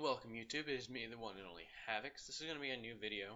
Welcome YouTube, it is me, the one and only Havix. This is going to be a new video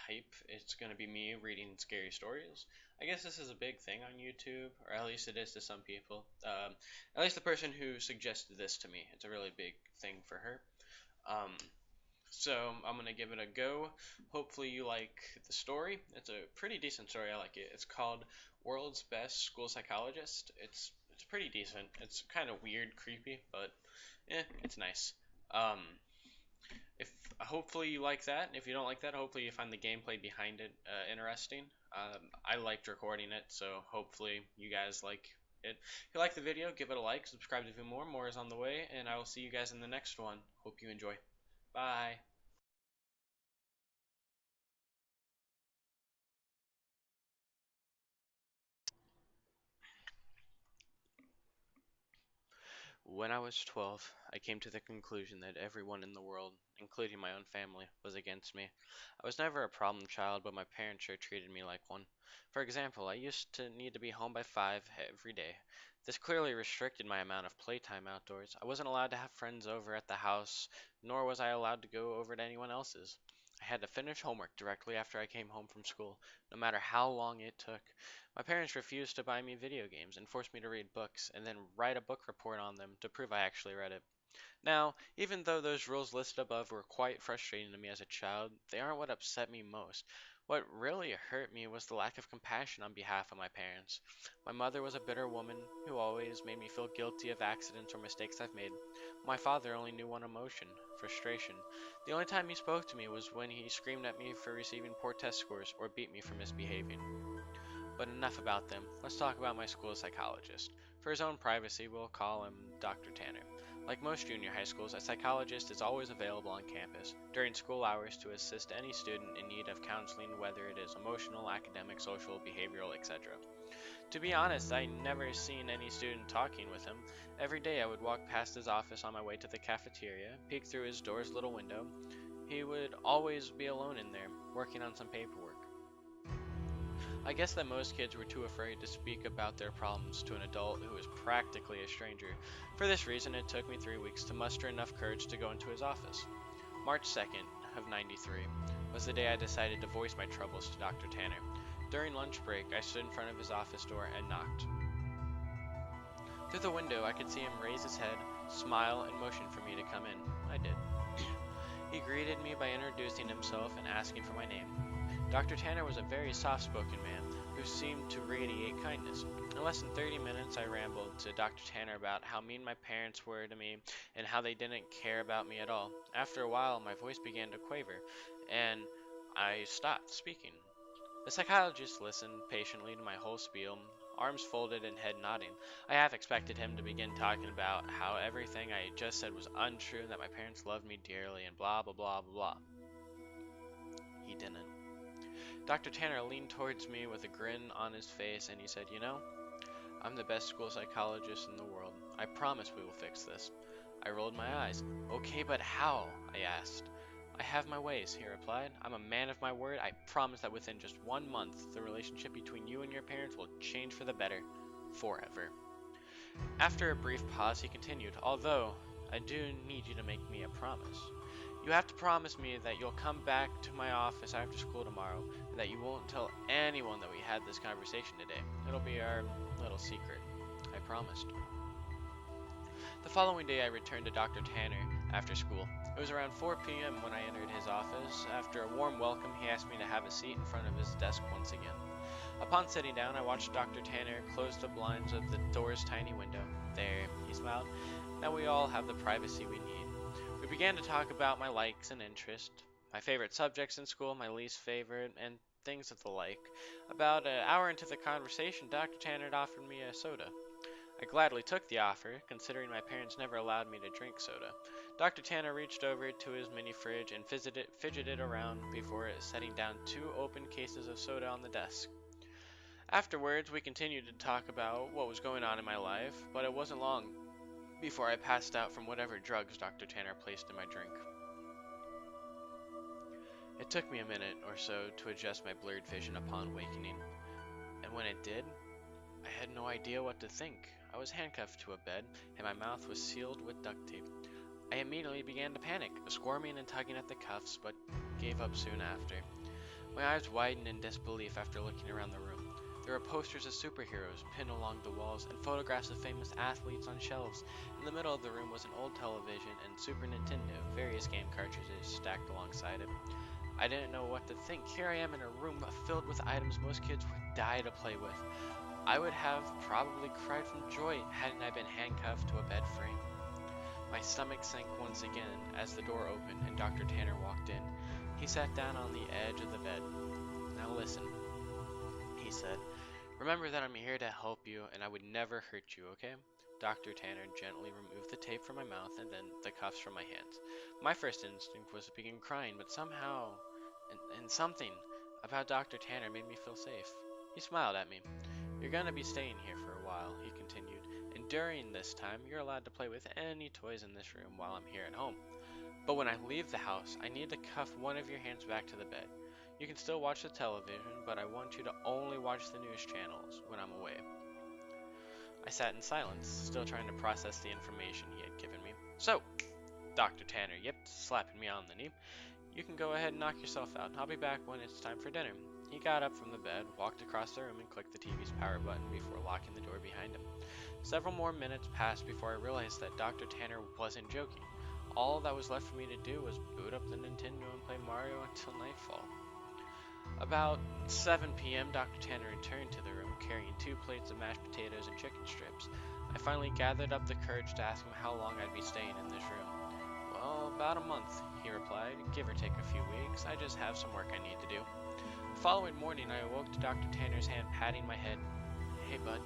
type. It's going to be me reading scary stories. I guess this is a big thing on YouTube, or at least it is to some people. At least the person who suggested this to me. It's a really big thing for her. So I'm going to give it a go. Hopefully you like the story. It's a pretty decent story. I like it. It's called World's Best School Psychologist. It's pretty decent. It's kind of weird, creepy, but it's nice. Um, if hopefully you like that. If you don't like that, hopefully you find the gameplay behind it interesting. I liked recording it, so hopefully you guys like it. If you like the video, give it a like, subscribe to view more. More is on the way, and I will see you guys in the next one. Hope you enjoy. Bye. When I was 12, I came to the conclusion that everyone in the world, including my own family, was against me. I was never a problem child, but my parents sure treated me like one. For example, I used to need to be home by 5 every day. This clearly restricted my amount of playtime outdoors. I wasn't allowed to have friends over at the house, nor was I allowed to go over to anyone else's. I had to finish homework directly after I came home from school, no matter how long it took. My parents refused to buy me video games and forced me to read books and then write a book report on them to prove I actually read it. Now, even though those rules listed above were quite frustrating to me as a child, they aren't what upset me most. What really hurt me was the lack of compassion on behalf of my parents. My mother was a bitter woman who always made me feel guilty of accidents or mistakes I've made. My father only knew one emotion, frustration. The only time he spoke to me was when he screamed at me for receiving poor test scores or beat me for misbehaving. But enough about them. Let's talk about my school psychologist. For his own privacy, we'll call him Dr. Tanner. Like most junior high schools, a psychologist is always available on campus during school hours to assist any student in need of counseling, whether it is emotional, academic, social, behavioral, etc. To be honest, I never seen any student talking with him. Every day I would walk past his office on my way to the cafeteria, peek through his door's little window. He would always be alone in there, working on some paperwork. I guess that most kids were too afraid to speak about their problems to an adult who was practically a stranger. For this reason, it took me 3 weeks to muster enough courage to go into his office. March 2nd of '93 was the day I decided to voice my troubles to Dr. Tanner. During lunch break, I stood in front of his office door and knocked. Through the window, I could see him raise his head, smile, and motion for me to come in. I did. He greeted me by introducing himself and asking for my name. Dr. Tanner was a very soft-spoken man who seemed to radiate kindness. In less than 30 minutes, I rambled to Dr. Tanner about how mean my parents were to me and how they didn't care about me at all. After a while, my voice began to quaver, and I stopped speaking. The psychologist listened patiently to my whole spiel, arms folded and head nodding. I half expected him to begin talking about how everything I had just said was untrue and that my parents loved me dearly and blah blah blah blah blah. He didn't. Dr. Tanner leaned towards me with a grin on his face and he said, "You know, I'm the best school psychologist in the world. I promise we will fix this." I rolled my eyes. "Okay, but how?" I asked. "I have my ways," he replied. "I'm a man of my word. I promise that within just 1 month, the relationship between you and your parents will change for the better. Forever." After a brief pause, he continued, "Although, I do need you to make me a promise. You have to promise me that you'll come back to my office after school tomorrow and that you won't tell anyone that we had this conversation today. It'll be our little secret." I promised. The following day I returned to Dr. Tanner after school. It was around 4 p.m. when I entered his office. After a warm welcome, he asked me to have a seat in front of his desk once again. Upon sitting down, I watched Dr. Tanner close the blinds of the door's tiny window. "There," he smiled. "Now we all have the privacy we need." We began to talk about my likes and interests, my favorite subjects in school, my least favorite, and things of the like. About an hour into the conversation, Dr. Tanner had offered me a soda. I gladly took the offer, considering my parents never allowed me to drink soda. Dr. Tanner reached over to his mini fridge and fidgeted around before setting down 2 open cases of soda on the desk. Afterwards, we continued to talk about what was going on in my life, but it wasn't long before I passed out from whatever drugs Dr. Tanner placed in my drink. It took me a minute or so to adjust my blurred vision upon awakening, and when it did, I had no idea what to think. I was handcuffed to a bed, and my mouth was sealed with duct tape. I immediately began to panic, squirming and tugging at the cuffs, but gave up soon after. My eyes widened in disbelief after looking around the room. There were posters of superheroes pinned along the walls and photographs of famous athletes on shelves. In the middle of the room was an old television and Super Nintendo, various game cartridges stacked alongside it. I didn't know what to think. Here I am in a room filled with items most kids would die to play with. I would have probably cried from joy hadn't I been handcuffed to a bed frame. My stomach sank once again as the door opened and Dr. Tanner walked in. He sat down on the edge of the bed. "Now listen," he said. "Remember that I'm here to help you and I would never hurt you, okay?" Dr. Tanner gently removed the tape from my mouth and then the cuffs from my hands. My first instinct was to begin crying, but somehow, and something about Dr. Tanner made me feel safe. He smiled at me. "You're gonna be staying here for a while," he continued, "and during this time, you're allowed to play with any toys in this room while I'm here at home. But when I leave the house, I need to cuff one of your hands back to the bed. You can still watch the television, but I want you to only watch the news channels when I'm away." I sat in silence, still trying to process the information he had given me. "So," Dr. Tanner yipped, slapping me on the knee, "you can go ahead and knock yourself out. I'll be back when it's time for dinner." He got up from the bed, walked across the room, and clicked the TV's power button before locking the door behind him. Several more minutes passed before I realized that Dr. Tanner wasn't joking. All that was left for me to do was boot up the Nintendo and play Mario until nightfall. About 7 p.m., Dr. Tanner returned to the room carrying 2 plates of mashed potatoes and chicken strips. I finally gathered up the courage to ask him how long I'd be staying in this room. "Well, about a month," he replied, "give or take a few weeks. I just have some work I need to do." The following morning, I awoke to Dr. Tanner's hand patting my head. "Hey, bud,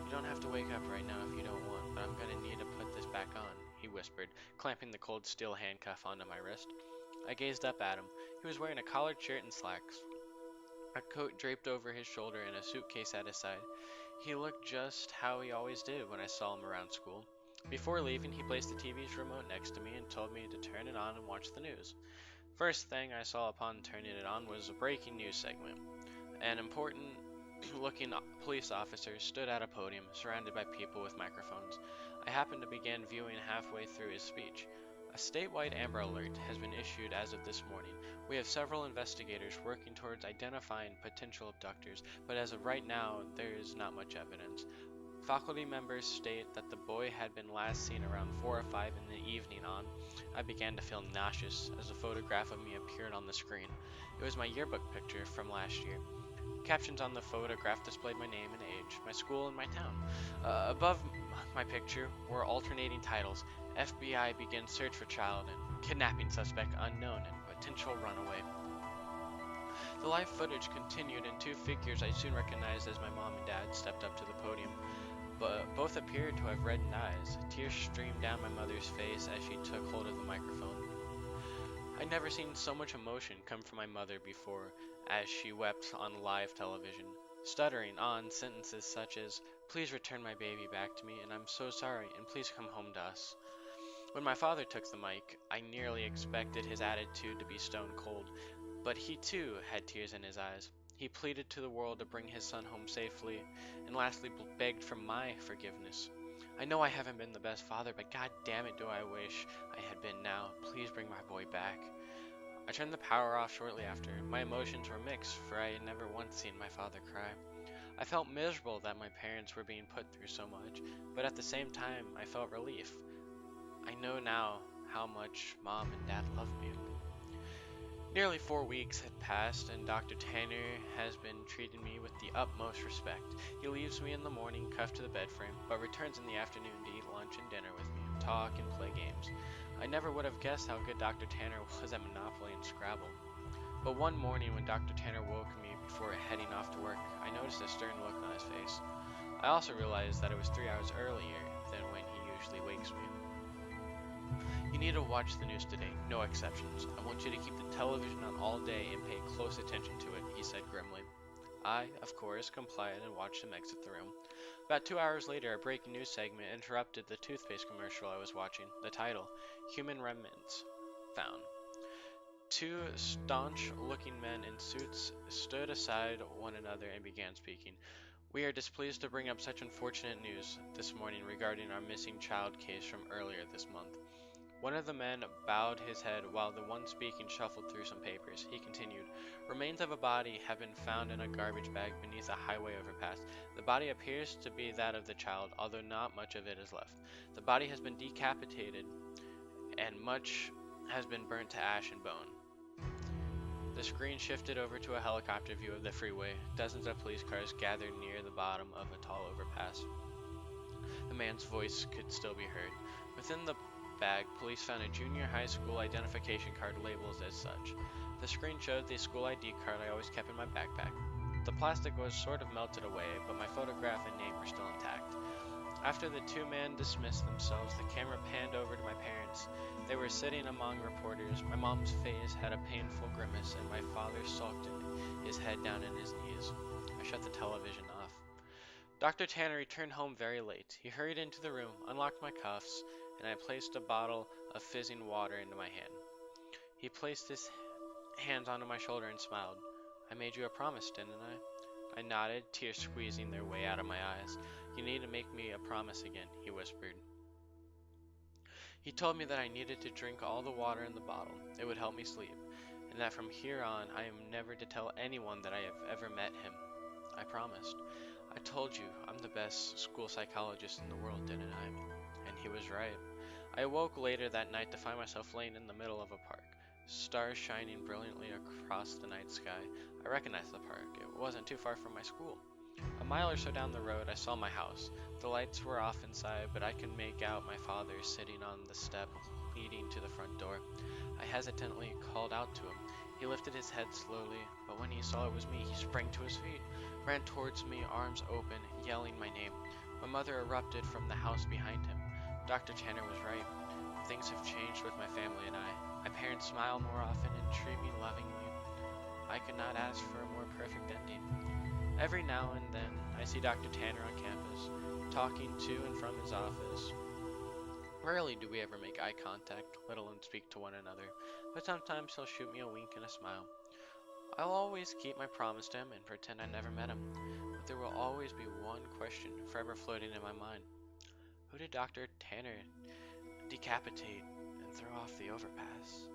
you don't have to wake up right now if you don't want, but I'm gonna need to put this back on," he whispered, clamping the cold steel handcuff onto my wrist. I gazed up at him. He was wearing a collared shirt and slacks, a coat draped over his shoulder, and a suitcase at his side. He looked just how he always did when I saw him around school. Before leaving, he placed the TV's remote next to me and told me to turn it on and watch the news. First thing I saw upon turning it on was a breaking news segment. An important looking police officer stood at a podium, surrounded by people with microphones. I happened to begin viewing halfway through his speech. "A statewide Amber Alert has been issued as of this morning. We have several investigators working towards identifying potential abductors, but as of right now, there is not much evidence. Faculty members state that the boy had been last seen around 4 or 5 in the evening on." I began to feel nauseous as a photograph of me appeared on the screen. It was my yearbook picture from last year. Captions on the photograph displayed my name and age, my school, and my town. Above my picture were alternating titles: "FBI begins search for child," and "Kidnapping suspect unknown," and "Potential runaway." The live footage continued, and 2 figures I soon recognized as my mom and dad stepped up to the podium. But both appeared to have reddened eyes. Tears streamed down my mother's face as she took hold of the microphone. I'd never seen so much emotion come from my mother before, as she wept on live television, stuttering on sentences such as, "Please return my baby back to me, and I'm so sorry, and please come home to us." When my father took the mic, I nearly expected his attitude to be stone cold, but he too had tears in his eyes. He pleaded to the world to bring his son home safely, and lastly begged for my forgiveness. "I know I haven't been the best father, but god damn it do I wish I had been now. Please bring my boy back." I turned the power off shortly after. My emotions were mixed, for I had never once seen my father cry. I felt miserable that my parents were being put through so much, but at the same time I felt relief. I know now how much Mom and Dad loved me. Nearly 4 weeks had passed, and Dr. Tanner has been treating me with the utmost respect. He leaves me in the morning cuffed to the bed frame, but returns in the afternoon to eat lunch and dinner with me, talk and play games. I never would have guessed how good Dr. Tanner was at Monopoly and Scrabble. But one morning when Dr. Tanner woke me before heading off to work, I noticed a stern look on his face. I also realized that it was 3 hours earlier than when he usually wakes me. "You need to watch the news today, no exceptions. I want you to keep the television on all day and pay close attention to it," he said grimly. I, of course, complied and watched him exit the room. About 2 hours later, a breaking news segment interrupted the toothpaste commercial I was watching. The title: "Human Remnants Found." 2 staunch-looking men in suits stood aside one another and began speaking. "We are displeased to bring up such unfortunate news this morning regarding our missing child case from earlier this month. One of the men bowed his head while the one speaking shuffled through some papers. He continued, "Remains of a body have been found in a garbage bag beneath a highway overpass. The body appears to be that of the child, although not much of it is left. The body has been decapitated, and much has been burnt to ash and bone." The screen shifted over to a helicopter view of the freeway. Dozens of police cars gathered near the bottom of a tall overpass. The man's voice could still be heard. Within the bag, police found a junior high school identification card labeled as such. The screen showed the school ID card I always kept in my backpack. The plastic was sort of melted away, but my photograph and name were still intact. After the two men dismissed themselves, the camera panned over to my parents. They were sitting among reporters. My mom's face had a painful grimace, and my father sulked his head down in his knees. I shut the television off. Dr. Tanner returned home very late. He hurried into the room, unlocked my cuffs, and I placed a bottle of fizzing water into my hand. He placed his hands onto my shoulder and smiled. "I made you a promise, didn't I?" I nodded, tears squeezing their way out of my eyes. "You need to make me a promise again," he whispered. He told me that I needed to drink all the water in the bottle. It would help me sleep, and that from here on I am never to tell anyone that I have ever met him. I promised. "I told you I'm the best school psychologist in the world, didn't I?" And he was right. I awoke later that night to find myself laying in the middle of a park, stars shining brilliantly across the night sky. I recognized the park. It wasn't too far from my school. A mile or so down the road, I saw my house. The lights were off inside, but I could make out my father sitting on the step leading to the front door. I hesitantly called out to him. He lifted his head slowly, but when he saw it was me, he sprang to his feet, ran towards me, arms open, yelling my name. My mother erupted from the house behind him. Dr. Tanner was right. Things have changed with my family and I. My parents smile more often and treat me lovingly. I could not ask for a more perfect ending. Every now and then, I see Dr. Tanner on campus, talking to and from his office. Rarely do we ever make eye contact, let alone speak to one another, but sometimes he'll shoot me a wink and a smile. I'll always keep my promise to him and pretend I never met him, but there will always be one question forever floating in my mind. Who did Dr. Tanner decapitate and throw off the overpass?